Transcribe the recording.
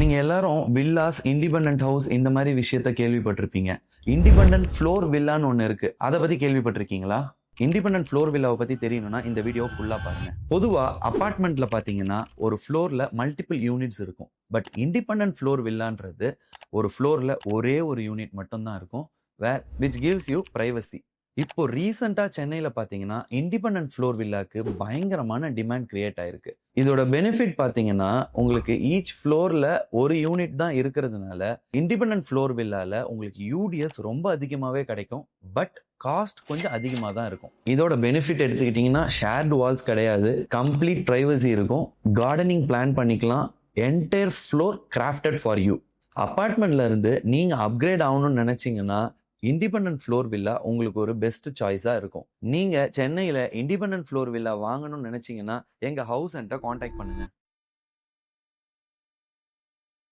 நீங்க எல்லாரும் villas, independent house இந்த மாதிரி விஷயத்த கேள்விப்பட்டிருப்பீங்க. இண்டிபெண்டன்ட் ஃப்ளோர் வில்லான்னு ஒண்ணு இருக்கு. அத பத்தி கேள்விப்பட்டிருக்கீங்களா? இண்டிபெண்டன்ட் ஃப்ளோர் வில்லாவ பத்தி தெரியணும்னா இந்த வீடியோ ஃபுல்லா பாருங்க. பொதுவா அபார்ட்மெண்ட்ல பாத்தீங்கன்னா ஒரு ஃப்ளோர்ல மல்டிபிள் யூனிட்ஸ் இருக்கும். பட் இண்டிபெண்டன்ட் ஃப்ளோர் வில்லான்றது ஒரு ஃப்ளோர்ல ஒரே ஒரு யூனிட் மட்டும் தான் இருக்கும். Which gives you privacy. இப்போ ரீசெண்டா சென்னையில பாத்தீங்கன்னா இண்டிபெண்டன்ட் ஃப்ளோர் வில்லாக்கு பயங்கரமான டிமாண்ட் கிரியேட் ஆயிருக்கு. இதோட பெனிஃபிட் பாத்தீங்கன்னா உங்களுக்கு ஈச் ஃப்ளோர்ல ஒரு யூனிட் தான் இருக்கிறதுனால இண்டிபெண்டன்ட் ஃப்ளோர் வில்லால உங்களுக்கு யூடிஎஸ் ரொம்ப அதிகமாவே கிடைக்கும். பட் காஸ்ட் கொஞ்சம் அதிகமா தான் இருக்கும். இதோட பெனிஃபிட் எடுத்துக்கிட்டீங்கன்னா ஷேர்டு வால்ஸ் கிடையாது, கம்ப்ளீட் பிரைவசி இருக்கும், கார்டனிங் பிளான் பண்ணிக்கலாம், entire floor crafted for you. அபார்ட்மெண்ட்ல இருந்து நீங்க அப்கிரேட் ஆகணும்னு நினைச்சீங்கன்னா இண்டிபெண்டன்ட் ஃப்ளோர் வில்லா உங்களுக்கு ஒரு பெஸ்ட் சாய்ஸா இருக்கும். நீங்க சென்னையில இண்டிபெண்டன்ட் ஃப்ளோர் வில்லா வாங்கணும்னு நினைச்சீங்கன்னா எங்க ஹவுஸ் சென்டரை காண்டாக்ட் பண்ணுங்க.